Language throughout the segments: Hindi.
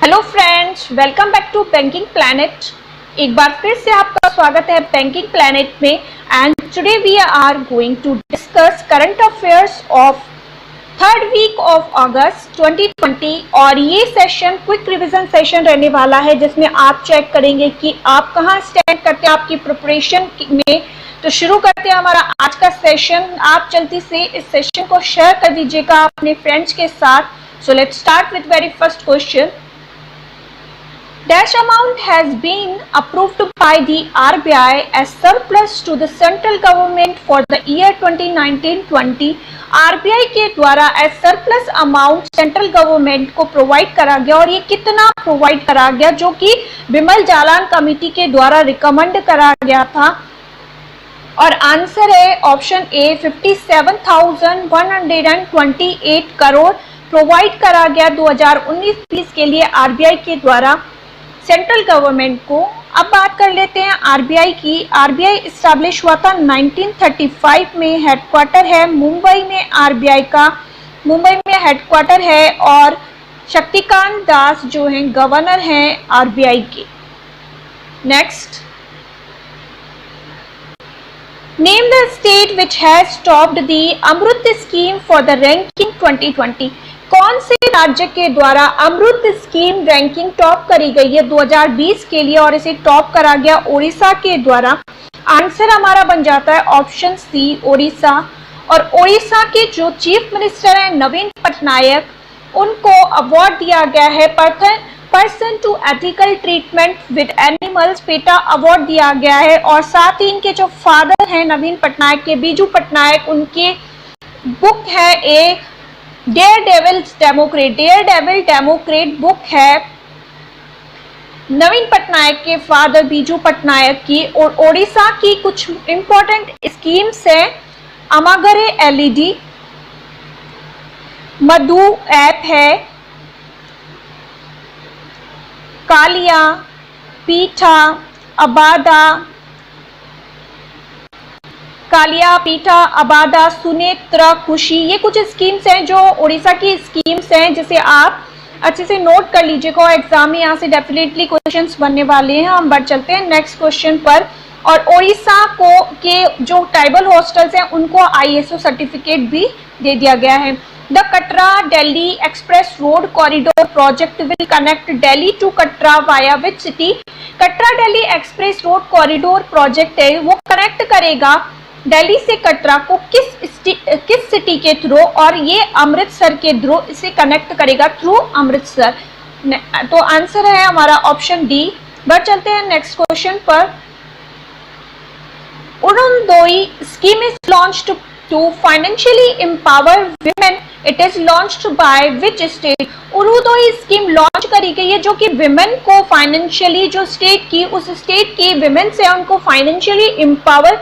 Hello friends, welcome back to banking planet. एक बार फिर से आपका स्वागत है बैंकिंग प्लैनेट में। And today we are going to discuss current affairs of third week of August 2020। और ये सेशन क्विक रिवीजन सेशन रहने वाला है, जिसमें आप चेक करेंगे कि आप कहाँ स्टैंड करते हैं आपकी प्रिपरेशन में। तो शुरू करते हैं हमारा आज का सेशन। आप जल्दी से इस सेशन को शेयर कर दीजिएगा अपने फ्रेंड्स के साथ। So let's start with very first question. Dash amount has been approved by the RBI as surplus to the central government for the year 2019-20. RBI के द्वारा as surplus amount central government को प्रोवाइड करा गया, और ये कितना प्रोवाइड करा गया, जो कि बिमल जालान कमेटी के द्वारा रिकमेंड करा गया था। और आंसर है ऑप्शन ए 57,128 करोड़ प्रोवाइड करा गया 2019-20 के लिए आरबीआई के द्वारा सेंट्रल गवर्नमेंट को। अब बात कर लेते हैं आरबीआई की। आरबीआई इस्टेब्लिश हुआ था 1935 में। हेडक्वार्टर है मुंबई में, आरबीआई का मुंबई में हेडक्वार्टर है। और शक्तिकांत दास जो हैं गवर्नर हैं आरबीआई के। Next, name the state which has topped the Amrut scheme for the ranking 2020। कौन से राज्य के द्वारा अमृत स्कीम रैंकिंग टॉप करी गई है 2020 के लिए, और इसे टॉप करा गया ओडिशा के द्वारा। आंसर हमारा बन जाता है ऑप्शन सी ओडिशा। और ओडिशा के जो चीफ मिनिस्टर हैं नवीन पटनायक, उनको अवार्ड दिया गया है person to ethical treatment with animals, PETA award दिया गया है। और साथ ही इनके जो फादर हैं नवीन पटनायक के, बीजू पटनायक, उनके बुक है एक डेयर डेविल डेमोक्रेट बुक है नवीन पटनायक के फादर बीजू पटनायक की। और ओडिशा की कुछ इंपॉर्टेंट स्कीम्स हैं अमागरे एलईडी, मधु ऐप है, कालिया, पीठा, अबादा, सुनेत्रा, खुशी, ये कुछ स्कीम्स हैं जो उड़ीसा की स्कीम्स हैं, जिसे आप अच्छे से नोट कर लीजिएगा। एग्जाम में यहाँ से डेफिनेटली क्वेश्चंस बनने वाले हैं। हम बढ़ चलते हैं नेक्स्ट क्वेश्चन पर। और उड़ीसा को के जो ट्राइबल हॉस्टल्स हैं उनको आईएसओ सर्टिफिकेट भी दे दिया गया है। The Katra Delhi express road corridor project will connect Delhi to Katra via which city. Katra Delhi express road corridor project है, वो कनेक्ट करेगा दिल्ली से कटरा को किस सिटी के थ्रू, और ये अमृतसर के थ्रू इसे कनेक्ट करेगा, थ्रू अमृतसर। तो आंसर है हमारा ऑप्शन डी। बढ़ चलते हैं नेक्स्ट क्वेश्चन पर। Arunodaya scheme is launched to financially empower women, it is launched by which state. Arunodaya scheme launch करी गई है जो कि विमेन को फाइनेंशियली, जो स्टेट की, उस स्टेट की विमेन से उनको फाइनेंशियली एम्पावर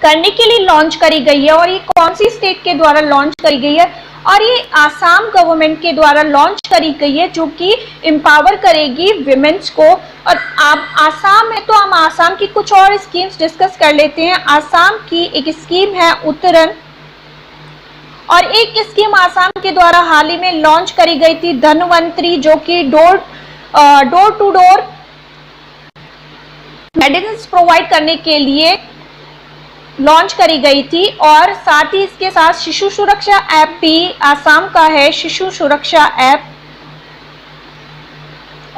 करने के लिए लॉन्च करी गई है। और ये कौन सी स्टेट के द्वारा लॉन्च करी गई है, और ये आसाम गवर्नमेंट के द्वारा लॉन्च करी गई है, जो कि एम्पावर करेगी विमेन्स को। और आप आसाम है तो हम आसाम की कुछ और स्कीम्स डिस्कस कर लेते हैं। आसाम की एक स्कीम है उत्तरण, और एक स्कीम आसाम के द्वारा हाल ही में लॉन्च करी गई थी धनवंतरी, जो कि door to door medicine provide करने के लिए लॉन्च करी गई थी। और साथ ही इसके साथ शिशु सुरक्षा ऐप भी आसाम का है, शिशु सुरक्षा ऐप।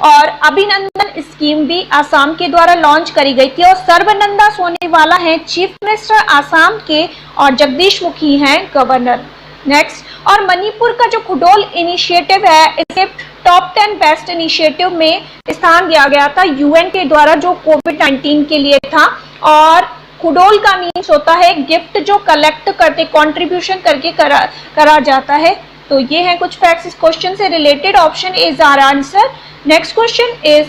और अभिनंदन स्कीम भी आसाम के द्वारा लॉन्च करी गई थी। और सर्बानंद सोनोवाल हैं चीफ मिनिस्टर आसाम के, और जगदीश मुखी हैं गवर्नर। नेक्स्ट, और मणिपुर का जो खुडोल इनिशिएटिव है, इसे टॉप 10 बेस्ट इनिशिएटिव में स्थान दिया गया था यूएन के द्वारा, जो कोविड-19 के लिए था। और खुडोल का मीन्स होता है गिफ्ट, जो कलेक्ट करके कंट्रीब्यूशन करके करा जाता है। तो ये है कुछ फैक्ट्स इस क्वेश्चन से related. Option is our answer. Next question is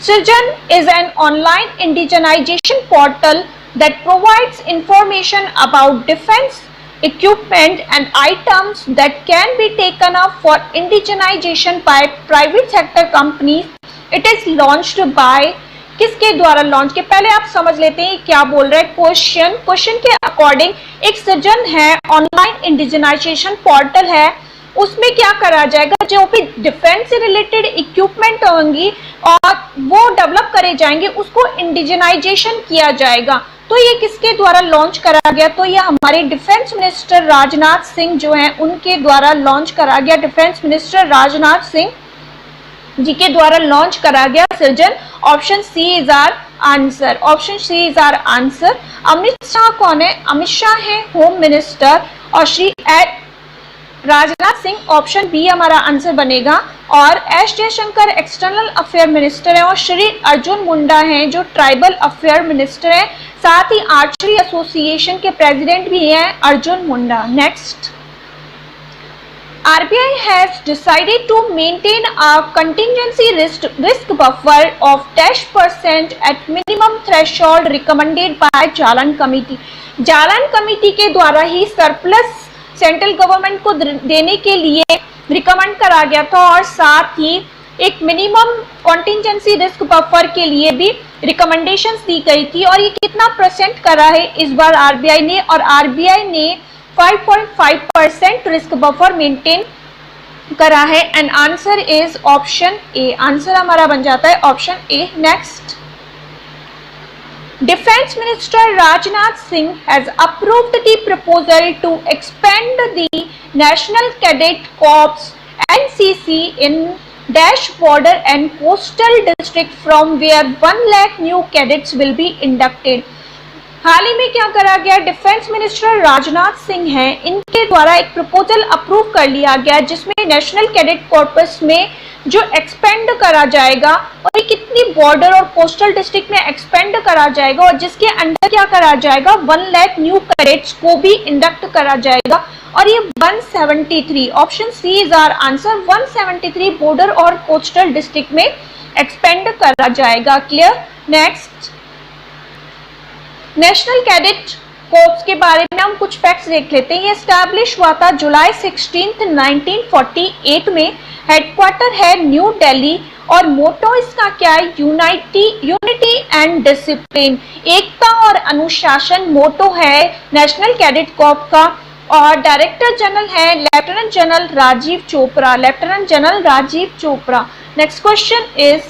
Srijan is an online indigenisation portal that provides information about defence equipment and items that can be taken up for indigenization by private sector companies. It is launched by, किसके द्वारा लॉन्च के, पहले आप समझ लेते हैं क्या बोल रहे हैं। क्वेश्चन के अकॉर्डिंग एक सृजन है, ऑनलाइन इंडिजनाइजेशन पोर्टल है, उसमें क्या करा जाएगा, जो भी डिफेंस से रिलेटेड इक्विपमेंट होंगी और वो डेवलप करे जाएंगे, उसको इंडिजनाइजेशन किया जाएगा। तो ये किसके द्वारा लॉन्च करा गया, तो ये हमारे डिफेंस मिनिस्टर राजनाथ सिंह जो हैं उनके द्वारा लॉन्च करा गया। डिफेंस मिनिस्टर राजनाथ सिंह जी के द्वारा लॉन्च करा गया Srijan. Option C is our answer, option C is our answer. Amit Shah कौन है, अमित शाह है होम मिनिस्टर और श्री राजनाथ सिंह, ऑप्शन बी हमारा आंसर बनेगा। और S Jaishankar external affair minister है और श्री अर्जुन मुंडा हैं जो ट्राइबल अफेयर मिनिस्टर है। साथ ही आर्चरी एसोसिएशन के प्रेसिडेंट भी हैं Arjun Munda. Next, RBI has decided to maintain a contingency risk buffer of -% at minimum threshold recommended by Jalan committee. Jalan committee के द्वारा ही सरप्लस सेंट्रल गवर्नमेंट को देने के लिए रिकमेंड करा गया था और साथ ही एक मिनिमम कॉन्टिजेंसी रिस्क बफर के लिए भी रिकमेंडेशंस दी गई थी। और ये कितना % करा है इस बार RBI ने, और RBI ने 5.5% रिस्क बफर मेंटेन करा है। And answer is option A, answer हमारा बन जाता है option A. Next, Defense Minister Rajnath Singh has approved the proposal to expand the National Cadet Corps NCC in Dash Border and Coastal District from where 1 lakh new cadets will be inducted। हाल ही में क्या करा गया, डिफेंस मिनिस्टर राजनाथ सिंह हैं, इनके द्वारा एक प्रपोजल अप्रूव कर लिया गया जिसमें नेशनल कैडेट कॉर्पस में जो एक्सपेंड करा जाएगा और ये कितनी बॉर्डर और कोस्टल डिस्ट्रिक्ट में एक्सपेंड करा जाएगा और जिसके अंडर क्या करा जाएगा 1 लाख न्यू कैडेट्स को भी इंडक्ट करा जाएगा। और ये 173, option C is our answer, 173 border और कोस्टल डिस्ट्रिक्ट में एक्सपेंड करा जाएगा। Clear. Next, national cadet corps के बारे में हम कुछ फैक्ट्स देख लेते हैं। ये एस्टैब्लिश हुआ था जुलाई 16, 1948 में। हेडक्वार्टर है न्यू दिल्ली और मोटो इसका क्या है, यूनिटी एंड डिसिप्लिन, एकता और अनुशासन मोटो है नेशनल कैडेट कॉर्प का। और डायरेक्टर जनरल है lieutenant general Rajiv Chopra, lieutenant general Rajiv Chopra. Next question is,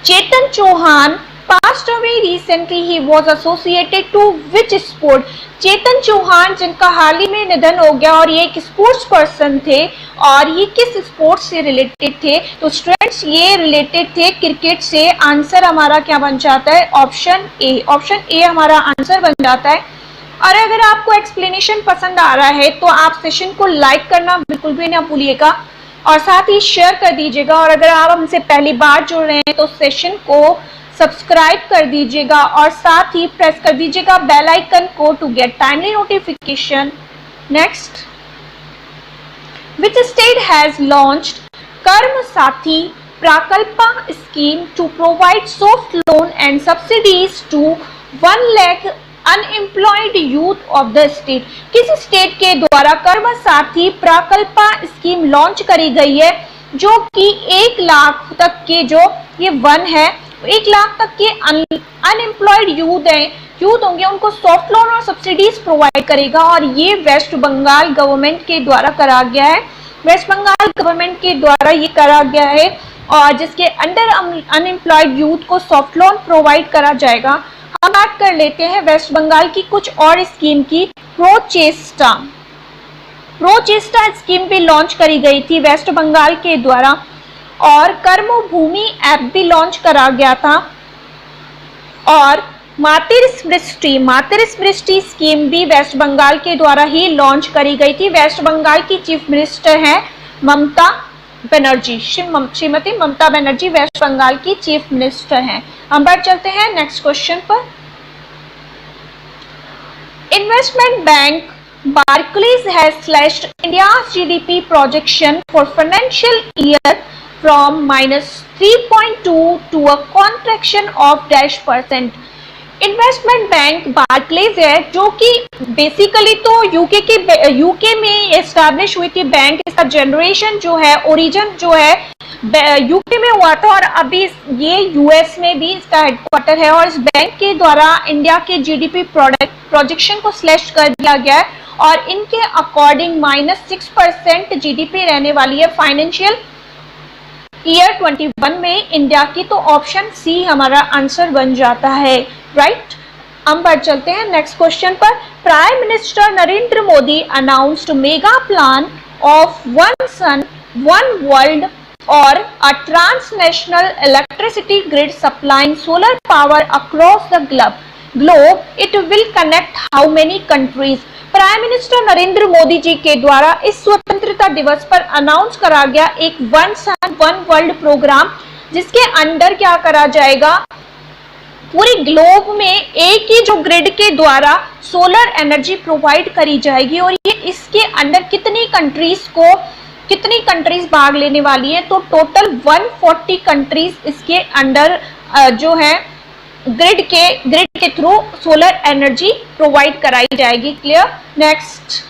Chetan Chauhan passed away recently, he was associated to which sport? Chetan Chauhan जिनका हाल ही में निधन हो गया और ये एक स्पोर्ट्स पर्सन थे और ये किस स्पोर्ट से रिलेटेड थे, तो स्टूडेंट्स ये रिलेटेड थे क्रिकेट से। आंसर हमारा क्या बन जाता है, ऑप्शन ए, ऑप्शन ए हमारा आंसर बन जाता है। और अगर आपको एक्सप्लेनेशन पसंद आ रहा है तो आप सेशन को लाइक करना बिल्कुल भी ना भूलिएगा और साथ ही शेयर कर दीजिएगा। और अगर आप हमसे पहली बार जुड़ रहे हैं तो सेशन को सब्सक्राइब कर दीजिएगा और साथ ही प्रेस कर दीजिएगा बेल आइकन को to get timely notification. Next, which state has launched Karma Sathi Prakalpa scheme to provide soft loan and subsidies to 1 lakh unemployed youth of the state. किस स्टेट के द्वारा कर्म साथी प्राकल्पा स्कीम लॉन्च करी गई है जो कि 1 लाख तक के जो ये 1 है 1 लाख तक के अनएम्प्लॉयड यूथ होंगे उनको सॉफ्ट लोन और सब्सिडीज प्रोवाइड करेगा। और ये वेस्ट बंगाल गवर्नमेंट के द्वारा करा गया है, वेस्ट बंगाल गवर्नमेंट के द्वारा ये करा गया है और जिसके अंडर अनएम्प्लॉयड यूथ को सॉफ्ट लोन प्रोवाइड करा जाएगा। हम बात कर लेते हैं वेस्ट बंगाल की कुछ और स्कीम की। प्रोचेस्टा स्कीम भी लॉन्च करी गई थी वेस्ट बंगाल के द्वारा और कर्मभूमि ऐप भी लॉन्च करा गया था। और मातृस्मृष्टि स्कीम भी वेस्ट बंगाल के द्वारा ही लॉन्च करी गई थी। वेस्ट बंगाल की चीफ मिनिस्टर हैं ममता बनर्जी, श्रीमती ममता बनर्जी वेस्ट बंगाल की चीफ मिनिस्टर हैं। हम बढ़ चलते हैं नेक्स्ट क्वेश्चन पर। Investment bank Barclays has slashed India's GDP projection for financial year from -3.2 to a contraction of -%। Investment bank Barclays है जो कि बेसिकली तो यूके में एस्टैब्लिश हुई थी बैंक। इसका जनरेशन जो है ओरिजिन जो है यूके में हुआ था और अभी ये यूएस में भी इसका हेडक्वार्टर है। और इस बैंक के द्वारा इंडिया के जीडीपी प्रोजेक्शन को स्लैश कर दिया गया है और इनके अकॉर्डिंग -6% जीडीपी रहने वाली है फाइनेंशियल ईयर 21 में इंडिया की। तो ऑप्शन सी हमारा आंसर बन जाता है, राइट। हम बढ़ चलते हैं नेक्स्ट क्वेश्चन पर। Prime minister Narendra Modi announced mega plan of one sun one world और a transnational electricity grid supplying solar power across the globe. It will connect how many countries? Prime minister Narendra Modi ji के द्वारा इस स्वतंत्रता दिवस पर अनाउंस करा गया एक one sun one world program, जिसके अंडर क्या करा जाएगा, पूरी ग्लोब में एक ही जो ग्रिड के द्वारा सोलर एनर्जी प्रोवाइड करी जाएगी। और ये इसके अंदर कितनी कंट्रीज भाग लेने वाली हैं, तो टोटल 140 कंट्रीज इसके अंडर जो है ग्रिड के थ्रू सोलर एनर्जी प्रोवाइड कराई जाएगी। Clear. Next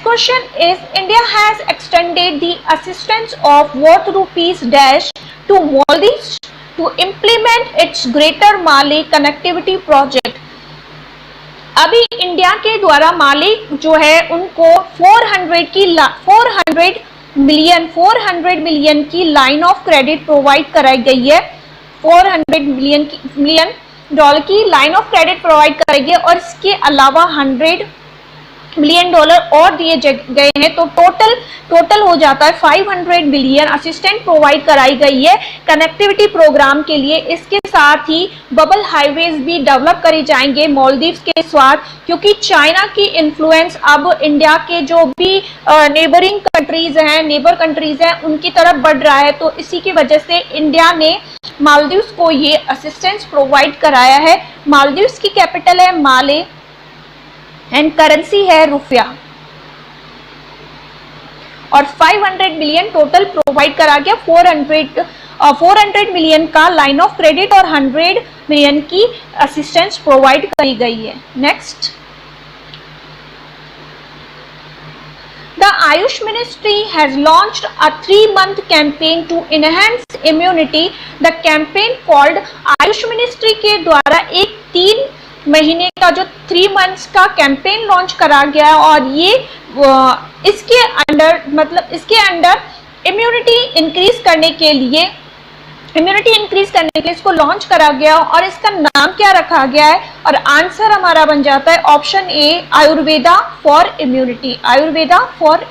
question is India has extended the assistance of worth rupees dash to Maldives to implement its greater Male connectivity project. अभी इंडिया के द्वारा माले जो है उनको 400 मिलियन की लाइन ऑफ क्रेडिट प्रोवाइड कराई गई है। 400 मिलियन डॉलर की लाइन ऑफ क्रेडिट प्रोवाइड कराई गई है और इसके अलावा $100 मिलियन और दिए गए हैं। तो टोटल हो जाता है 500 मिलियन असिस्टेंट प्रोवाइड कराई गई है कनेक्टिविटी प्रोग्राम के लिए। इसके साथ ही बबल हाईवेज भी डेवलप करे जाएंगे मालदीव्स के साथ, क्योंकि चाइना की इन्फ्लुएंस अब इंडिया के जो भी नेबर कंट्रीज हैं उनकी तरफ बढ़ रहा है। तो इसी की वजह से इंडिया ने मालदीव्स को ये असिस्टेंस प्रोवाइड कराया है। मालदीव्स की कैपिटल है माले एंड करेंसी है रुपया, और 500 मिलियन टोटल प्रोवाइड करा गया। 400 मिलियन का लाइन ऑफ क्रेडिट और 100 मिलियन की असिस्टेंस प्रोवाइड करी गई है। Next, the Ayush ministry has launched a 3-month campaign to enhance immunity. The campaign called, Ayush ministry के द्वारा एक 3 महीने का जो 3 months का कैंपेन लॉन्च करा गया और ये इसके अंडर इम्यूनिटी इंक्रीज करने के लिए इसको लॉन्च करा गया और इसका नाम क्या रखा गया है, और आंसर हमारा बन जाता है option A, Ayurveda for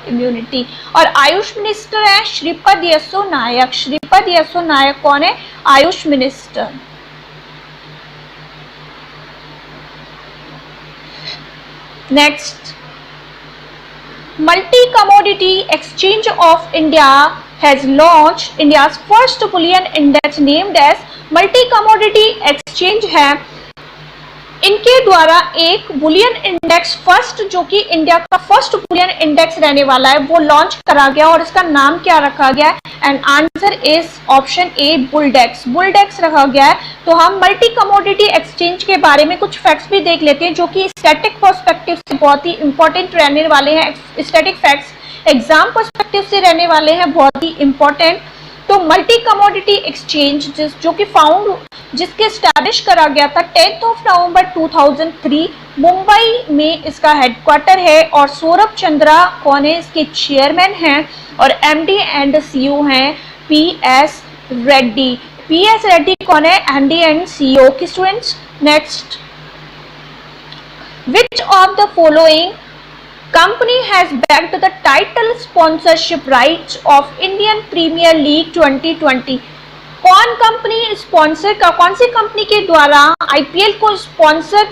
immunity. और आयुष मिनिस्टर है श्रीपद यसो नायक। कौन है? Ayush minister. Next, Multi-Commodity Exchange of India has launched India's first bullion index named as Multi-Commodity Exchange है। इनके द्वारा एक बुलियन इंडेक्स फर्स्ट, जो कि इंडिया का फर्स्ट बुलियन इंडेक्स रहने वाला है, वो लॉन्च करा गया और इसका नाम क्या रखा गया है, and answer is option A, बुलडेक्स रखा गया है। तो हम मल्टी कमोडिटी एक्सचेंज के बारे में कुछ फैक्ट्स भी देख लेते हैं जो कि स्टैटिक पर्सपेक्टिव से बहुत ही इंपॉर्टेंट रहने वाले हैं। स्टैटिक फैक्ट्स एग्जाम पर्सपेक्टिव से रहने वाले हैं बहुत ही इंपॉर्टेंट। तो मल्टी कमोडिटी एक्सचेंज जिसके स्टैब्लिश करा गया था 10 नवंबर 2003 मुंबई में इसका हेडक्वार्टर है, और सौरभ चंद्रा कौन है, इसके चेयरमैन हैं, और एमडी एंड सीईओ हैं पीएस रेड्डी कौन है, एमडी एंड सीईओ की students. Next, which of the following company has backed the title sponsorship rights of Indian Premier League 2020? कौन सी कंपनी के द्वारा आईपीएल को स्पॉन्सर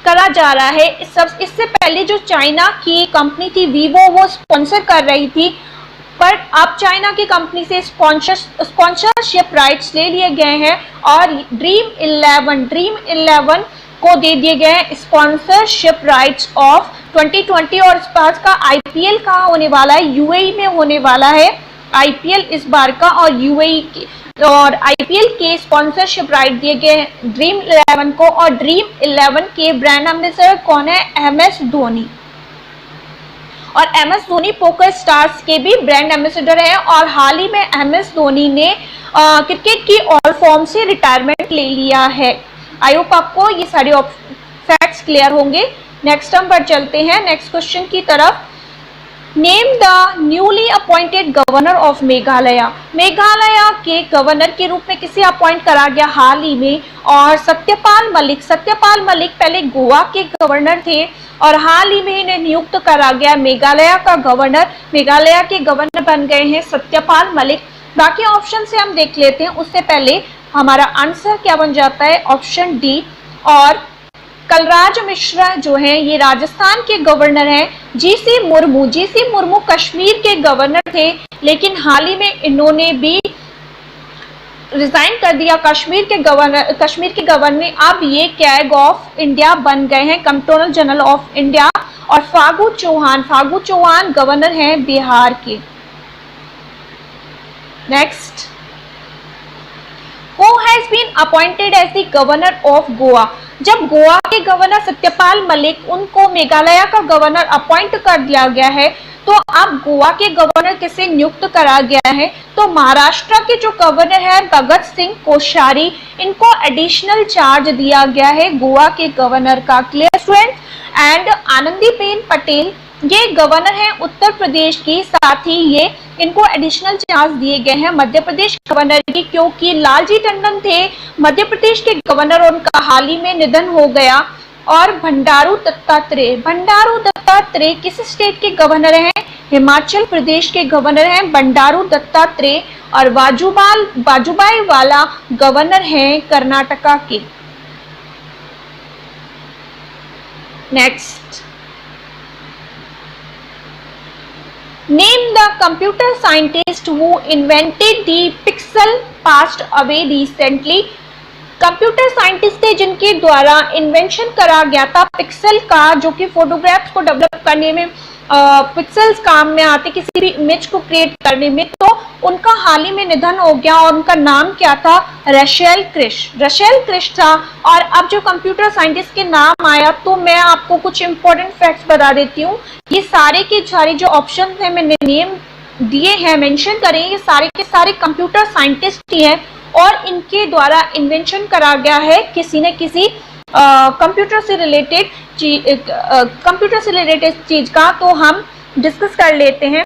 करा जा रहा है? इससे पहले जो चाइना की कंपनी थी वीवो, वो स्पॉन्सर कर रही थी, पर अब चाइना की कंपनी से स्पॉन्सरशिप राइट्स ले लिए गए हैं और ड्रीम 11 को दे दिए गए हैं स्पॉन्सरशिप राइट्स ऑफ 2020। और इस बार का आईपीएल कहाँ होने वाला है? यूएई में होने वाला है आईपीएल इस बार का, और आईपीएल के स्पॉन्सरशिप राइट दिए गए हैं ड्रीम 11 को, और ड्रीम 11 के ब्रांड एम्बेसडर कौन है? एमएस धोनी। और एमएस धोनी पोकर स्टार्स के भी ब्रांड एम्बेसडर हैं, और हाल ही में एमएस धोनी ने क्रिकेट की ऑल फॉर्म से रिटायरमेंट ले लिया है। आई होप आपको ये सारी फैक्ट्स क्लियर होंगे। नेक्स्ट हम पर चलते हैं नेक्स्ट क्वेश्चन की तरफ। Name the newly appointed governor of Meghalaya. Meghalaya के गवर्नर के रूप में किसे अपॉइंट करा गया हाल ही में, और सत्यपाल मलिक। सत्यपाल मलिक पहले गोवा के गवर्नर थे और हाल ही में इन्हें नियुक्त करा गया मेघालय का गवर्नर। मेघालय के गवर्नर बन गए हैं सत्यपाल मलिक। बाकी ऑप्शन से हम देख लेते हैं, उससे पहले हमारा आंसर क्या बन जाता है, ऑप्शन डी। और कलराज मिश्रा जो हैं ये राजस्थान के गवर्नर हैं। जीसी मुर्मू कश्मीर के गवर्नर थे, लेकिन हाल ही में इन्होंने भी रिजाइन कर दिया कश्मीर के गवर्नर। अब ये कैग ऑफ इंडिया बन गए हैं, कंट्रोलर जनरल ऑफ इंडिया। और फागू चौहान गवर्नर हैं बिहार के। Next, Who has been appointed as the governor of Goa? जब गोवा के गवर्नर सत्यपाल मलिक, उनको मेघालय का गवर्नर अपॉइंट कर दिया गया है, तो अब गोवा के गवर्नर किसे नियुक्त करा गया है, तो महाराष्ट्र के जो गवर्नर है भगत सिंह कोश्यारी, इनको एडिशनल चार्ज दिया गया है गोवा के गवर्नर का। Clear student? And Anandiben Patel ये गवर्नर हैं उत्तर प्रदेश की, साथ ही ये इनको एडिशनल चार्ज दिए गए हैं मध्य प्रदेश गवर्नर की, क्योंकि लालजी टंडन थे मध्य प्रदेश के गवर्नर, उनका हाल ही में निधन हो गया। और भंडारू दत्तात्रेय किस स्टेट के गवर्नर हैं, हिमाचल प्रदेश के गवर्नर हैं भंडारू दत्तात्रेय। और वाजुभाई वाला गवर्नर हैं कर्नाटका के। Next, Name the computer scientist who invented the pixel passed away recently. Computer scientist थे जिनके द्वारा इन्वेंशन करा गया था पिक्सल का, जो कि फोटोग्राफ्स को डेवलप करने में पिक्सल्स काम में आते, किसी भी इमेज को क्रिएट करने में। तो उनका हाल ही में निधन हो गया और उनका नाम क्या था, रशेल क्रिश था। और अब जो कंप्यूटर साइंटिस्ट के नाम आया, तो मैं आपको कुछ इंपॉर्टेंट फैक्ट्स बता देती हूँ। ये सारे के सारे जो ऑप्शन है मैंने नेम दिए हैं, मेंशन करे, ये सारे के सारे कंप्यूटर साइंटिस्ट ही हैं और इनके द्वारा इन्वेंशन करा गया है किसी न किसी कंप्यूटर से रिलेटेड चीज का। तो हम डिस्कस कर लेते हैं।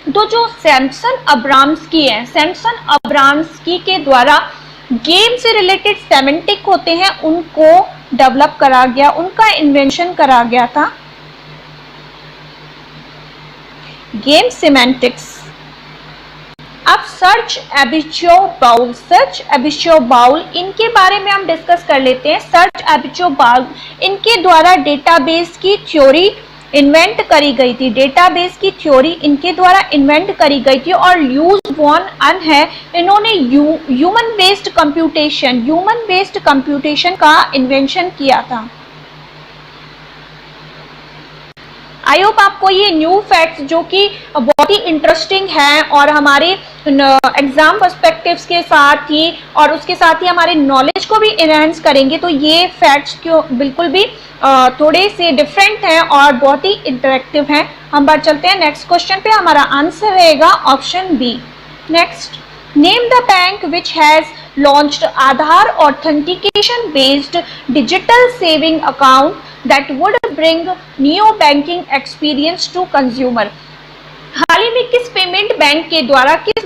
तो जो सैमसन अब्राम्सकी के द्वारा गेम से रिलेटेड सेमेंटिक होते हैं, उनको डेवलप करा गया, उनका इन्वेंशन करा गया था गेम सिमेंटिक्स। अब सर्च एबिचो बाउल इनके बारे में हम डिस्कस कर लेते हैं। सर्च एबिचो बाउल इनके द्वारा डेटाबेस की थ्योरी इन्वेंट करी गई थी, इनके द्वारा इन्वेंट करी गई थी। और ल्यूज वॉन अन है, इन्होंने ह्यूमन बेस्ड कंप्यूटेशन का इन्वेंशन किया था। आई होप आपको ये न्यू फैक्ट्स जो कि बहुत ही इंटरेस्टिंग है और हमारे एग्जाम पर्सपेक्टिव्स के साथ ही और उसके साथ ही हमारे नॉलेज को भी इनहेंस करेंगे। तो ये फैक्ट्स क्यों बिल्कुल भी थोड़े से डिफरेंट हैं और बहुत ही इंटरेक्टिव हैं। हम बात चलते हैं नेक्स्ट क्वेश्चन पे। हमारा आंसर रहेगा option B. Next, name the bank which has launched Aadhaar authentication based digital saving account that would bring neo banking experience to consumer। हाल ही में किस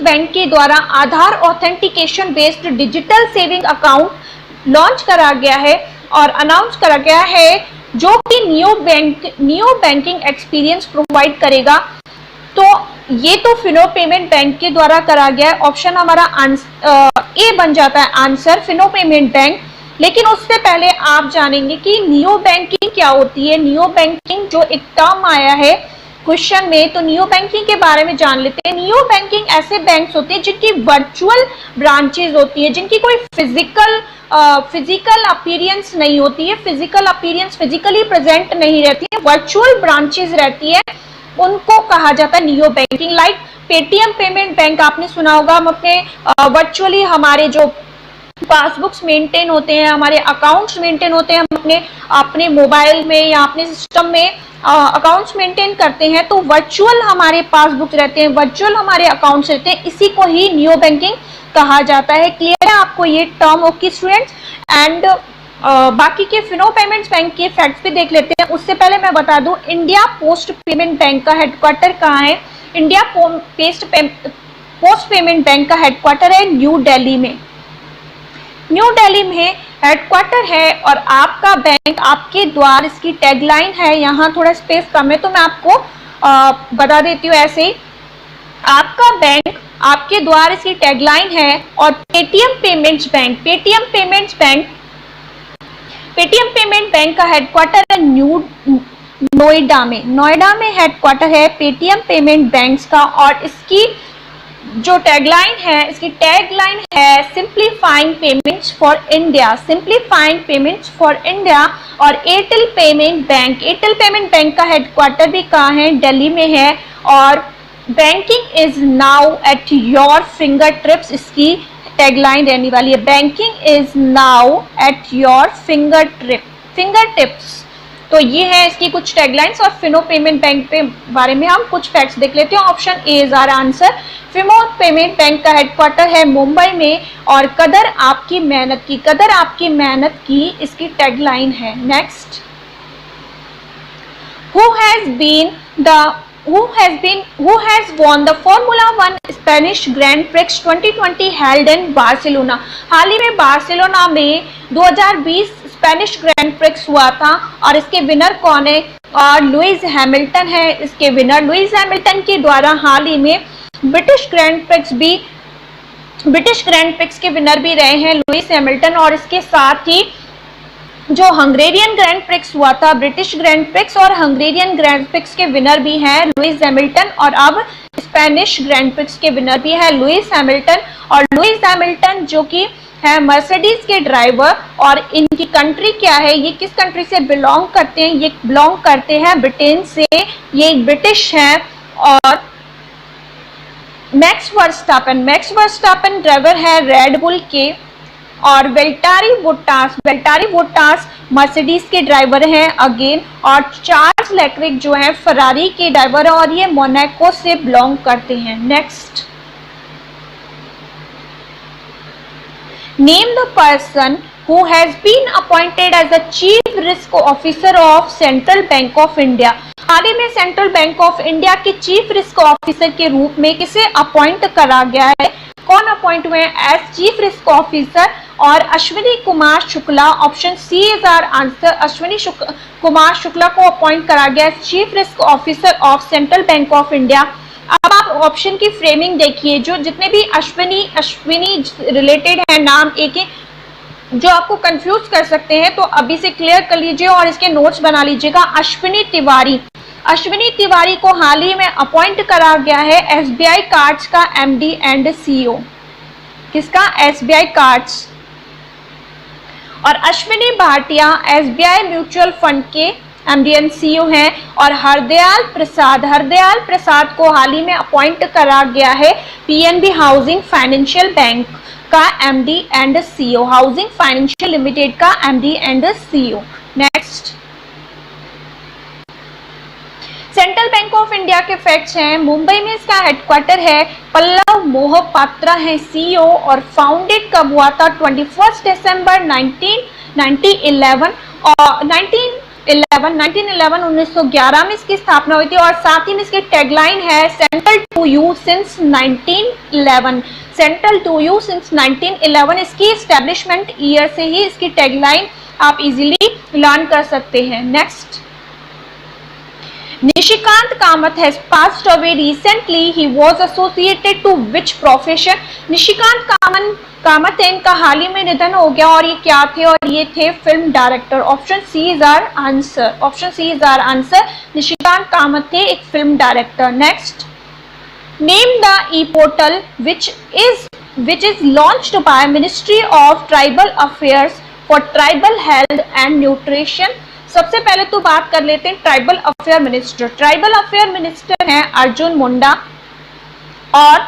बैंक के द्वारा Aadhaar authentication based digital saving account launch करा गया है और अनाउंस करा गया है, जो कि नियो बैंकिंग एक्सपीरियंस प्रोवाइड करेगा। तो ये तो फिनो पेमेंट बैंक के द्वारा करा गया है। ऑप्शन हमारा ए बन जाता है आंसर, फिनो पेमेंट बैंक। लेकिन उससे पहले आप जानेंगे कि नियो बैंकिंग क्या होती है। नियो बैंकिंग जो एक टर्म आया है क्वेश्चन में, तो नियो बैंकिंग के बारे में जान लेते हैं। नियो बैंकिंग ऐसे बैंक्स होते हैं जिनकी वर्चुअल ब्रांचेज होती है, जिनकी कोई फिजिकल अपीयरेंस नहीं होती है, फिजिकली प्रेजेंट नहीं रहती है, वर्चुअल ब्रांचेज रहती है, उनको कहा जाता है neo banking. Like Paytm payment bank आपने सुना होगा। हम अपने वर्चुअली हमारे जो पासबुक्स मेंटेन होते हैं, हमारे अकाउंट्स मेंटेन होते हैं, हम अपने मोबाइल में या अपने सिस्टम में अकाउंट्स मेंटेन करते हैं, तो वर्चुअल हमारे पासबुक्स रहते हैं, वर्चुअल हमारे अकाउंट्स रहते हैं, इसी को ही नियो बैंकिंग कहा जाता है। क्लियर है आपको ये टर्म? Okay students. एंड बाकी के फिनो पेमेंट्स बैंक के फैक्ट्स भी देख लेते हैं। उससे पहले मैं बता दूं, इंडिया पोस्ट पेमेंट बैंक का हेडक्वार्टर कहाँ है? इंडिया पोस्ट पेमेंट बैंक का हेडक्वार्टर है न्यू दिल्ली में। न्यू दिल्ली में हेडक्वार्टर है और आपका बैंक आपके द्वार, इसकी टैगलाइन है। यहाँ थोड़ा स्पेस कम है तो मैं आपको बता देती हूँ ऐसे ही। आपका बैंक आपके द्वार, इसकी टैगलाइन है। और पेटीएम पेमेंट बैंक का हेडक्वार्टर है नोएडा में हेडक्वार्टर है पेटीएम पेमेंट बैंक का। और इसकी जो टैगलाइन है सिंप्लीफाइंग पेमेंट्स फॉर इंडिया। और एयरटेल पेमेंट बैंक का हेडक्वार्टर भी कहाँ है? दिल्ली में है। और banking is now at your finger tips, इसकी टैगलाइन रहने वाली है। Banking is now at your finger tips. तो ये है इसकी कुछ टैगलाइंस। और फिनो पेमेंट बैंक के बारे में हम कुछ फैक्ट्स देख लेते हैं। Option A is our answer. Fino payment bank का हेडक्वार्टर है मुंबई में। और कदर आपकी मेहनत की इसकी टैगलाइन है। Next, who has won the Formula 1 Spanish Grand Prix 2020 held in Barcelona? हाल ही में बार्सिलोना में 2020 स्पेनिश ग्रैंड प्रिक्स हुआ था और इसके विनर कौन है? और लुइस हैमिल्टन है इसके विनर। लुइस हैमिल्टन के द्वारा हाल ही में ब्रिटिश ग्रैंड प्रिक्स के विनर भी रहे हैं लुइस हैमिल्टन। और इसके साथ ही जो हंगेरियन ग्रैंड प्रिक्स हुआ था, ब्रिटिश ग्रैंड प्रिक्स और हंगेरियन ग्रैंड प्रिक्स के विनर भी हैं लुइस हैमिल्टन। और अब स्पेनिश ग्रैंड प्रिक्स के विनर भी है लुइस हैमिल्टन। और लुइस हैमिल्टन जो कि है मर्सिडीज के ड्राइवर। और इनकी कंट्री क्या है? ये किस कंट्री से बिलोंग करते हैं? ये बिलोंग करते हैं ब्रिटेन से, ये ब्रिटिश हैं। और मैक्स वर्स्टापन ड्राइवर है रेड बुल के। और वेल्टारी बोटास मर्सिडीज के ड्राइवर हैं अगेन। और चार्ल्स लेक्लेर्क जो है फरारी के ड्राइवर है और ये मोनाको से बिलोंग करते हैं। Next, name the person who has been appointed as the Chief Risk Officer of Central Bank of India। हाल ही में सेंट्रल बैंक ऑफ इंडिया के चीफ रिस्क ऑफिसर के रूप में किसे अपॉइंट करा गया है? कौन अपॉइंट हुए हैं एज चीफ रिस्क ऑफिसर? और Ashwini Kumar Shukla. Option C is our answer. Ashwini Kumar Shukla को अपॉइंट करा गया है chief risk officer of Central Bank of India. अब आप ऑप्शन की फ्रेमिंग देखिए, जो जितने भी अश्विनी रिलेटेड है नाम एक जो आपको कंफ्यूज कर सकते हैं, तो अभी से क्लियर कर लीजिए और इसके नोट्स बना लीजिएगा। अश्विनी तिवारी को हाल ही में अपॉइंट करा गया है एसबीआई कार्ड्स का एमडी एंड सीईओ। किसका? SBI cards. और Ashwini Bhatia SBI mutual fund के एमडी एंड सीईओ हैं। और हरदयाल प्रसाद को हाल ही में अपॉइंट करा गया है पीएनबी हाउसिंग फाइनेंशियल बैंक का MD and CEO, housing financial limited का MD and CEO. Next, Central Bank of India के फैक्ट्स हैं। मुंबई में इसका हेडक्वार्टर है। पल्लव मोहपात्रा है सीईओ। और फाउंडेड कब हुआ था? 21 दिसंबर 1911 और 1911 में इसकी स्थापना हुई थी। और साथ ही में इसकी टैगलाइन है सेंट्रल टू यू सिंस 1911। इसकी एस्टेब्लिशमेंट ईयर से ही इसकी टैगलाइन आप इजीली लर्न कर सकते हैं। Next, Nishikant Kamat has passed away recently. He was associated to which profession? Nishikant Kamat है, इनका हाल ही में निधन हो गया। और ये क्या थे? और ये थे film director. Option C is our answer. Nishikant Kamat थे एक film director. Next, name the E portal which is launched by Ministry of Tribal Affairs for Tribal Health and Nutrition। सबसे पहले तो बात कर लेते हैं ट्राइबल अफेयर मिनिस्टर हैं अर्जुन मुंडा। और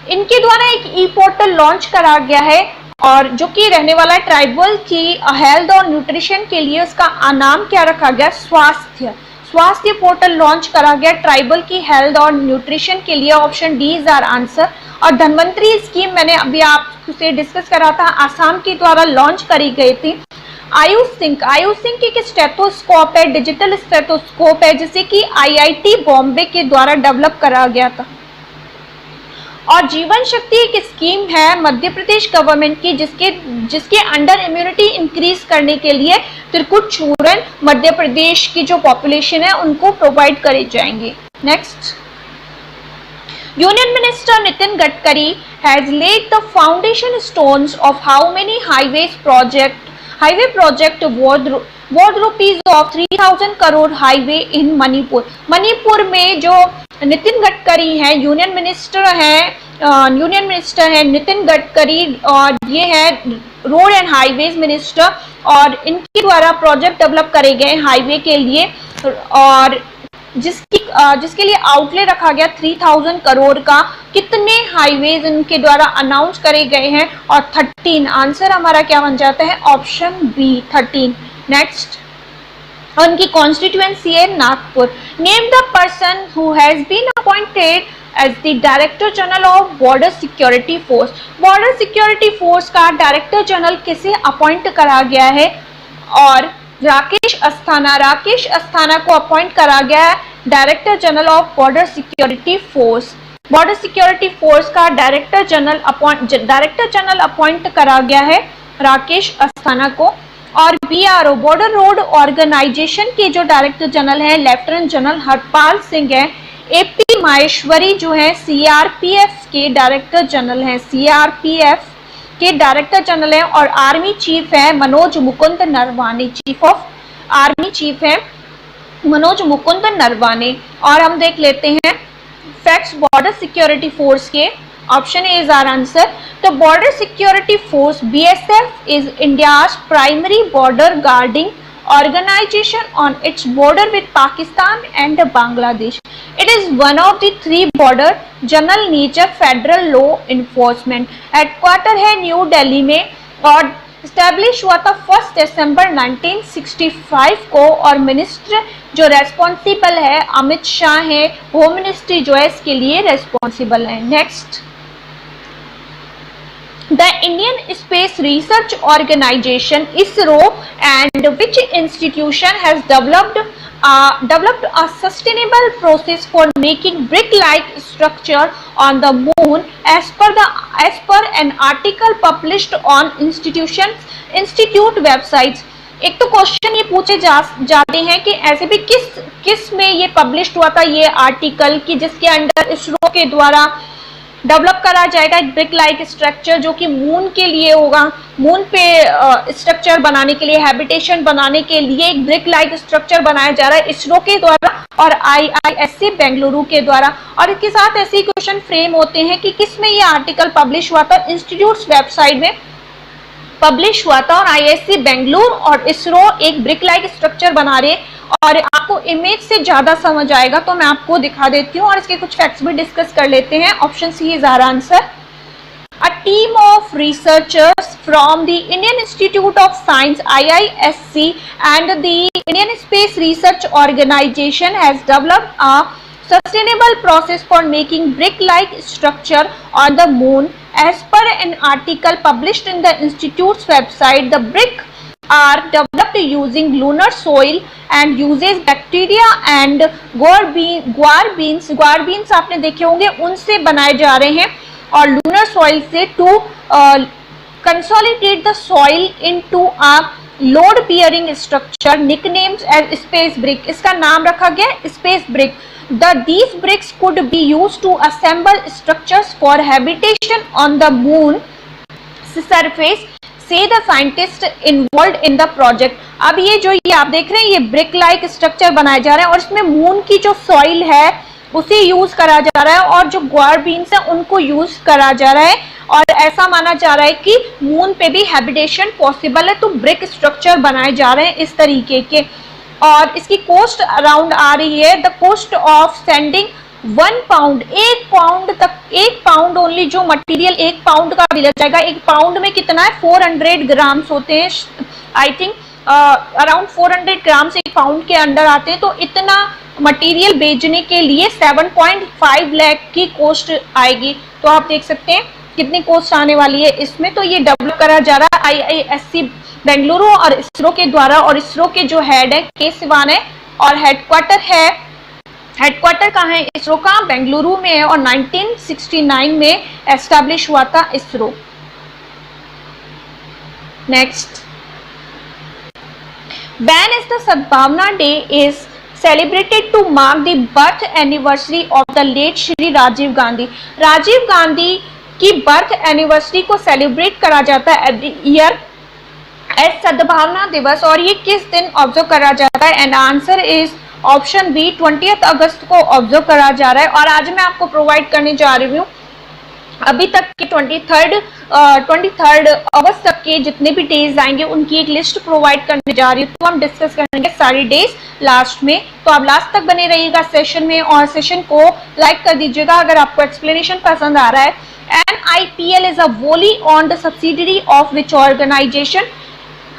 इनके द्वारा एक ई पोर्टल लॉन्च करा गया है और जो कि रहने वाला है ट्राइबल की हेल्थ और न्यूट्रिशन के लिए। उसका नाम क्या रखा गया? स्वास्थ्य पोर्टल लॉन्च करा गया ट्राइबल की हेल्थ और न्यूट्रिशन के लिए। Option D is our answer. और धनवंतरी स्कीम मैंने अभी आपसे डिस्कस करा था, आसाम के द्वारा लॉन्च करी गई थी। आयुसिंक एक स्टेथोस्कोप है, डिजिटल स्टेथोस्कोप है, जिसे कि आईआईटी बॉम्बे के द्वारा डेवलप करा गया था। और जीवन शक्ति एक स्कीम है मध्य प्रदेश गवर्नमेंट की, जिसके अंडर इम्यूनिटी इंक्रीज करने के लिए त्रिकुट चूर्ण मध्य प्रदेश की जो पॉपुलेशन है उनको प्रोवाइड करे जाएंगे। Next, union minister Nitin Gadkari has lead the foundation stones of how many highway project worth rupees of 3000 crore highway in Manipur. Manipur में जो नितिन गडकरी हैं, यूनियन मिनिस्टर है नितिन गडकरी, और ये है रोड एंड हाईवेज मिनिस्टर, और इनके द्वारा प्रोजेक्ट डेवलप करे गए हाईवे के लिए, और जिसके लिए आउटले रखा गया 3000 करोड़ का। कितने हाईवेज इनके द्वारा अनाउंस करे गए हैं? और 13। आंसर हमारा क्या बन जाता है? Option B 13। नेक्स्ट, उनकी कॉन्स्टिट्यूएंसी है Nagpur. Name the person who has been appointed as the director general of border security force. Border security force का डायरेक्टर जनरल किसे अपॉइंट करा गया है? और राकेश अस्थाना को अपॉइंट करा गया है director general of border security force. Border security force का डायरेक्टर जनरल अपॉइंट करा गया है राकेश अस्थाना को। और बीआरओ बॉर्डर रोड ऑर्गेनाइजेशन के जो डायरेक्टर जनरल है लेफ्टिनेंट जनरल हरपाल सिंह है। एपी माहेश्वरी जो है सीआरपीएफ के डायरेक्टर जनरल हैं, सीआरपीएफ के डायरेक्टर जनरल हैं। और आर्मी चीफ है Manoj Mukund Naravane, chief of army chief है मनोज मुकुंद नरवाने। और हम देख लेते हैं फैक्ट्स बॉर्डर सिक्योरिटी फोर्स के। Option A is our answer. तो border security force BSF is India's primary border guarding organization on its border with Pakistan and Bangladesh. It is one of the 3 border general nature federal law enforcement. Headquarter है न्यू दिल्ली में और स्टैब्लिश हुआ था 1 दिसंबर 1965 को। और मिनिस्टर जो रेस्पॉन्सिबल है अमित शाह है, होम मिनिस्ट्री जो है इसके लिए रेस्पॉन्सिबल है। Next, The Indian Space Research Organization (ISRO) and which institution has developed a sustainable process for making brick-like structure on the moon, as per an article published on institute websites. एक तो क्वेश्चन ये पूछे जाते हैं कि ऐसे भी किस में ये पब्लिश हुआ था ये आर्टिकल, कि जिसके अंडर इसरो के द्वारा डेवलप करा जाएगा एक ब्रिक लाइक स्ट्रक्चर जो कि मून के लिए होगा। मून पे स्ट्रक्चर बनाने के लिए, हैबिटेशन बनाने के लिए एक ब्रिक लाइक स्ट्रक्चर बनाया जा रहा है इसरो के द्वारा और IISc बेंगलुरु के द्वारा। और इसके साथ ऐसे ही क्वेश्चन फ्रेम होते हैं कि किस में ये आर्टिकल पब्लिश हुआ था, इंस्टीट्यूट वेबसाइट में पब्लिश हुआ था। और IISc बेंगलुरु और इसरो एक ब्रिक लाइक स्ट्रक्चर बना रहे। और आपको इमेज से ज्यादा समझ आएगा तो मैं आपको दिखा देती हूँ और इसके कुछ फैक्ट्स भी डिस्कस कर लेते हैं। Option C is our answer. A team of researchers from the Indian Institute of Science (IISc) and the Indian Space Research Organization has developed a sustainable process for making brick-like structure on the moon. As per an article published in the institute's website, the bricks are developed using lunar soil and uses bacteria and guar beans आपने देखे होंगे, उनसे बनाए जा रहे हैं। और lunar soil से to consolidate the soil into a load bearing structure nicknamed as space brick. इसका नाम रखा गया space brick. These bricks could be used to assemble structures for habitation on the moon surface, say the scientists involved in the project. अब ये आप देख रहे हैं ये ब्रिक लाइक स्ट्रक्चर बनाया जा रहा है और इसमें मून की जो सॉइल है उसे यूज करा जा रहा है और जो ग्वार बीन्स है उनको यूज करा जा रहा है। और ऐसा माना जा रहा है कि मून पे भी हैबिटेशन पॉसिबल है, तो ब्रिक स्ट्रक्चर बनाए जा रहे हैं इस तरीके के। और इसकी कॉस्ट अराउंड आ रही है, the cost of sending 1 pound, 1 pound only जो मटेरियल 1 पाउंड का दिया जाएगा। 1 पाउंड में कितना है 400 ग्राम्स होते हैं, I think around 400 grams 1 pound के अंडर आते हैं। तो इतना मटेरियल भेजने के लिए 7.5 लाख की कॉस्ट आएगी। तो आप देख सकते हैं कितनी कॉस्ट आने वाली है इसमें। तो ये डेवलप करा जा रहा है IISc बेंगलुरु और इसरो के द्वारा, और इसरो के जो हेड है के सिवान है, और हेडक्वार्टर कहाँ है इसरो का? बेंगलुरु में है, और 1969 में एस्टैब्लिश हुआ था ISRO. Next, when is the सद्भावना day is celebrated to mark the birth anniversary of the late Shri Rajiv Gandhi? Rajiv Gandhi की बर्थ एनिवर्सरी को सेलिब्रेट करा जाता है एवरी ईयर एज सद्भावना दिवस, और ये किस दिन ऑब्जर्व करा जाता है? And answer is option B, 20 अगस्त को ऑब्जर्व करा जा रहा है। और आज मैं आपको प्रोवाइड करने जा रही हूँ अभी तक के 23 अगस्त तक के जितने भी डेज आएंगे उनकी एक लिस्ट प्रोवाइड करने जा रही हूँ। तो हम डिस्कस करेंगे सारी डेज लास्ट में, तो आप लास्ट तक बने रहिएगा सेशन में, और सेशन को लाइक कर दीजिएगा अगर आपको एक्सप्लेनेशन पसंद आ रहा है। NIPL is a wholly owned subsidiary of which organisation?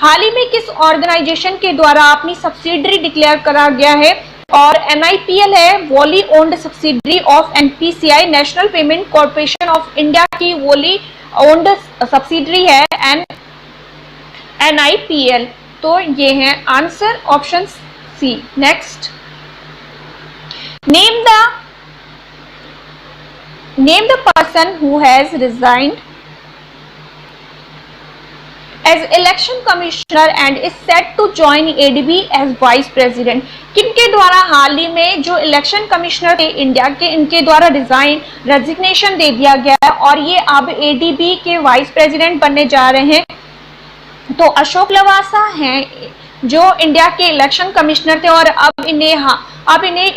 हाल ही में किस ऑर्गेनाइजेशन के द्वारा अपनी सब्सिडरी डिक्लेयर करा गया है? और NIPL है wholly owned subsidiary of NPCI, National Payment Corporation of India की वोली ओन्ड सब्सिडरी है NIPL। तो ये है answer option C. Next, name the person who has resigned as election commissioner and is set to join ADB as vice president। किनके द्वारा हाल ही में जो इलेक्शन कमिश्नर थे इंडिया के, इनके द्वारा रेजिग्नेशन दे दिया गया है, और ये अब ADB के वाइस प्रेसिडेंट बनने जा रहे हैं। तो अशोक लवासा हैं जो इंडिया के इलेक्शन कमिश्नर थे, और अब इन्हें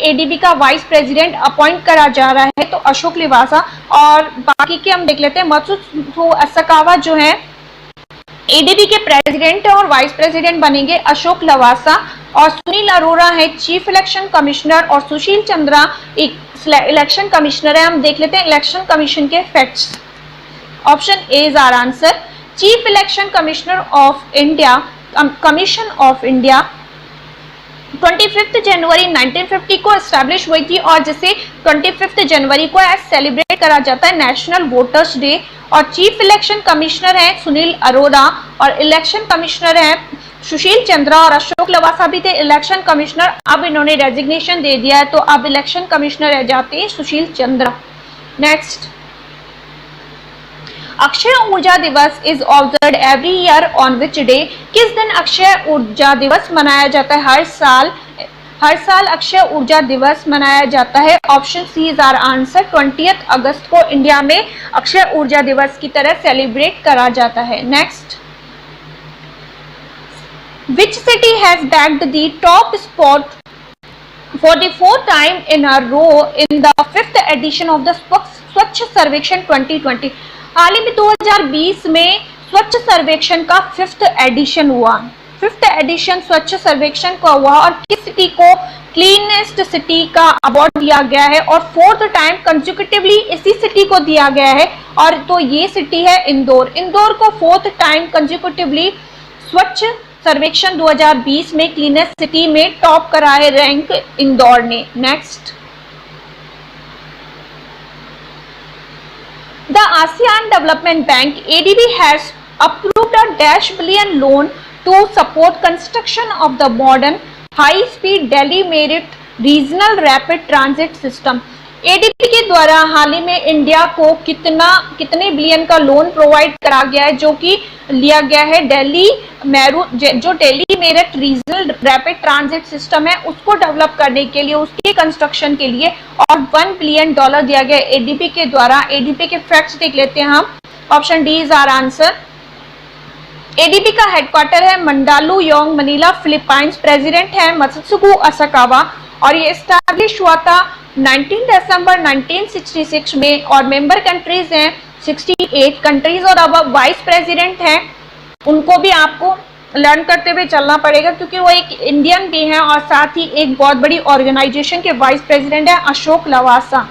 ADB का वाइस प्रेसिडेंट अपॉइंट करा जा रहा है, तो अशोक लवासा। और बाकी के हम देख लेते हैं, मत्सुतो असकावा जो है ADB के प्रेसिडेंट और वाइस प्रेसिडेंट बनेंगे अशोक लवासा, और सुनील अरोड़ा है चीफ इलेक्शन कमिश्नर, और सुशील चंद्रा एक इलेक्शन कमिश्नर है। हम देख लेते हैं इलेक्शन कमीशन के facts. Option A is our answer. Chief election commissioner of India, commission of India 25 जनवरी 1950 को एस्टैब्लिश हुई थी, और जिसे 25 जनवरी को आज सेलिब्रेट करा जाता है नेशनल वोटर्स डे। और चीफ इलेक्शन कमिश्नर है सुनील अरोड़ा, और इलेक्शन कमिश्नर है सुशील चंद्रा, और अशोक लवासा भी थे इलेक्शन कमिश्नर, अब इन्होंने रेजिग्नेशन दे दिया है, तो अब इलेक्शन कमिश्नर रह जाते हैं सुशील चंद्रा। नेक्स्ट, अक्षय ऊर्जा दिवस is observed every year on which day? किस दिन अक्षय ऊर्जा दिवस मनाया जाता है? हर साल अक्षय ऊर्जा दिवस मनाया जाता है। Option C is our answer. 20 अगस्त को इंडिया में अक्षय ऊर्जा दिवस की तरह सेलिब्रेट करा जाता है। Next, which city has bagged the top spot for the fourth time in a row in the 5th edition of the स्वच्छ सर्वेक्षण 2020? हाल ही में 2020 में स्वच्छ सर्वेक्षण का 5th एडिशन हुआ। 5th एडिशन स्वच्छ सर्वेक्षण का हुआ, और किस सिटी को क्लीनेस्ट सिटी का अवार्ड दिया गया है? और 4th टाइम कंसेक्यूटिवली इसी सिटी को दिया गया है, और तो ये सिटी है इंदौर। इंदौर को 4th टाइम कंसेक्यूटिवली स्वच्छ सर्वेक्षण 2020 में क्लीनेस्ट सिटी में टॉप करा है रैंक इंदौर ने। Next, the Asian development bank ADB has approved a dash billion loan to support construction of the modern high speed Delhi Meerut regional rapid transit system. ADB के द्वारा हाल ही में इंडिया को कितने बिलियन का लोन प्रोवाइड करा गया है, जो कि लिया गया है जो Delhi Meerut regional rapid transit system है उसको डेवलप करने के लिए, उसके कंस्ट्रक्शन के लिए, और $1 बिलियन दिया गया ADB के द्वारा। ADB के फैक्ट्स देख लेते हैं हम। Option D is our answer. ADB का हेडक्वार्टर है मंडालुयोंग, मनीला, फिलीपाइंस। प्रेसिडेंट है मत्सुतो असकावा, और ये एस्टैब्लिश हुआ था 19 दिसंबर 1966 में, और मेंबर कंट्रीज हैं 68 कंट्रीज, और अब वाइस प्रेसिडेंट हैं उनको भी आपको लर्न करते हुए चलना पड़ेगा, क्योंकि वो एक इंडियन भी हैं, और साथ ही एक बहुत बड़ी ऑर्गेनाइजेशन के वाइस प्रेसिडेंट है अशोक लवासा।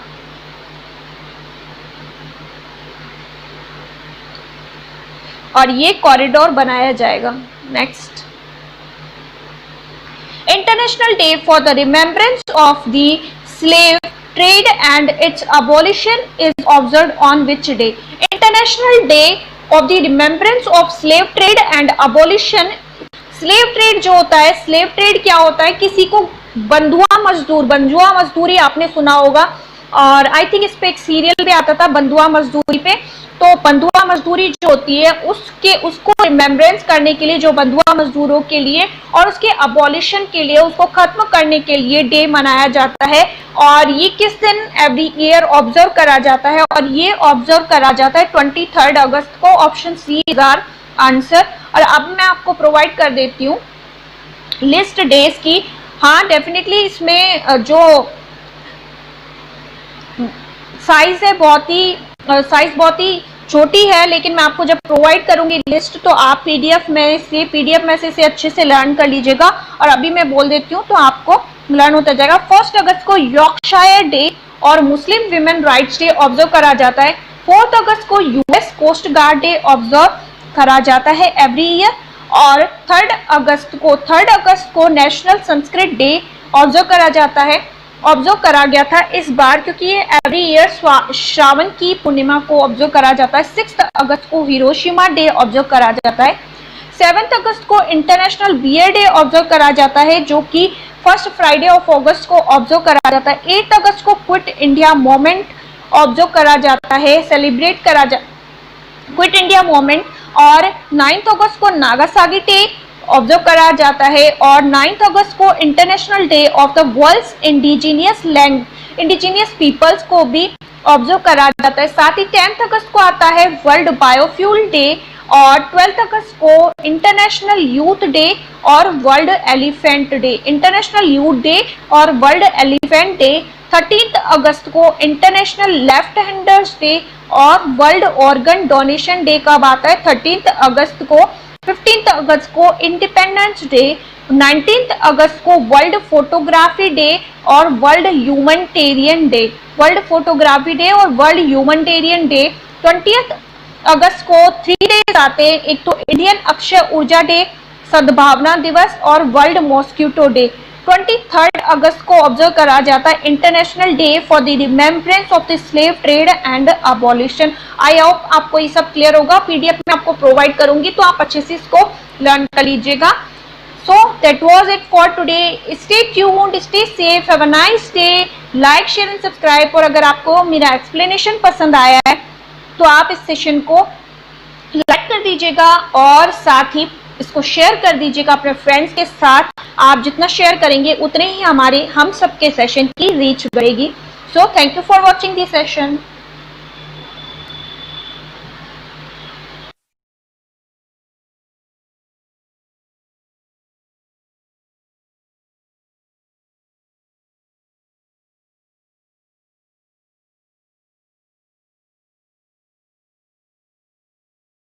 और ये कॉरिडोर बनाया जाएगा। Next, international day for the remembrance of the slave trade and it's abolition is observed on which day? International day of the remembrance of slave trade and abolition. Slave trade जो होता है, स्लेव ट्रेड क्या होता है, किसी को बंधुआ मजदूरी आपने सुना होगा, और आई थिंक इस पे एक सीरियल भी आता था बंधुआ मजदूरी पे। तो बंधुआ मजदूरी जो होती है उसको रिमेम्बरेंस करने के लिए, जो बंधुआ मजदूरों के लिए और उसके अबॉलिशन के लिए, उसको खत्म करने के लिए डे मनाया जाता है। और ये किस दिन एवरी ईयर ऑब्जर्व करा जाता है, और ये ऑब्जर्व करा जाता है 23 अगस्त को। Option C is our answer. और अब मैं आपको प्रोवाइड कर देती हूँ लिस्ट डेज की। हाँ डेफिनेटली इसमें जो साइज है साइज बहुत ही छोटी है, लेकिन मैं आपको जब प्रोवाइड करूंगी लिस्ट तो आप पीडीएफ में से इसे अच्छे से लर्न कर लीजिएगा। और अभी मैं बोल देती हूँ तो आपको लर्न होता जाएगा। 1 अगस्त को यॉर्कशायर डे और Muslim women rights day observe करा जाता है। 4 अगस्त को US coast guard day observe करा जाता है एवरी ईयर। और 3 अगस्त को नेशनल संस्कृत डे ऑब्जर्व करा गया था इस बार, क्योंकि ये एवरी ईयर श्रावण की पूर्णिमा को ऑब्जर्व करा जाता है। 6 अगस्त को हिरोशिमा डे ऑब्जर्व करा जाता है। 7 अगस्त को इंटरनेशनल बियर डे ऑब्जर्व करा जाता है, जो कि फर्स्ट फ्राइडे ऑफ अगस्त को ऑब्जर्व करा जाता है। 8 अगस्त को क्विट इंडिया मूवमेंट ऑब्जर्व करा जाता है, क्विट इंडिया मूवमेंट। और 9 अगस्त को नागासाकी डे ऑब्जर्व करा जाता है। और 9 अगस्त को international day of the world's indigenous peoples को भी ऑब्जर्व करा जाता है। साथ ही 10 अगस्त को आता है वर्ल्ड बायोफ्यूल डे। और 12 अगस्त को इंटरनेशनल यूथ डे और वर्ल्ड एलिफेंट डे, 13 अगस्त को इंटरनेशनल लेफ्ट हैंडर्स डे और वर्ल्ड ऑर्गन डोनेशन डे कब आता है, 13 अगस्त को। 15 अगस्त को इंडिपेंडेंस डे। 19 अगस्त को वर्ल्ड फोटोग्राफी डे और वर्ल्ड ह्यूमैनिटेरियन डे, 20 अगस्त को 3 डेज आते हैं। एक तो इंडियन अक्षय ऊर्जा डे, सद्भावना दिवस और वर्ल्ड मॉस्किटो डे। 23 अगस्त को ऑब्जर्व करा जाता है international day for the remembrance of the slave trade and abolition. I hope आपको ये सब क्लियर होगा। पीडीएफ में आपको प्रोवाइड करूंगी तो आप अच्छे से इसको लर्न कर लीजिएगा। So that was it for today. Stay tuned, stay safe, have a nice day. Like, share and subscribe. और अगर आपको मेरा एक्सप्लेनेशन पसंद आया है तो आप इस सेशन को लाइक कर दीजिएगा और साथ ही इसको शेयर कर दीजिएगा अपने फ्रेंड्स के साथ। आप जितना शेयर करेंगे उतने ही हम सबके सेशन की रीच बढ़ेगी। So thank you for watching this session.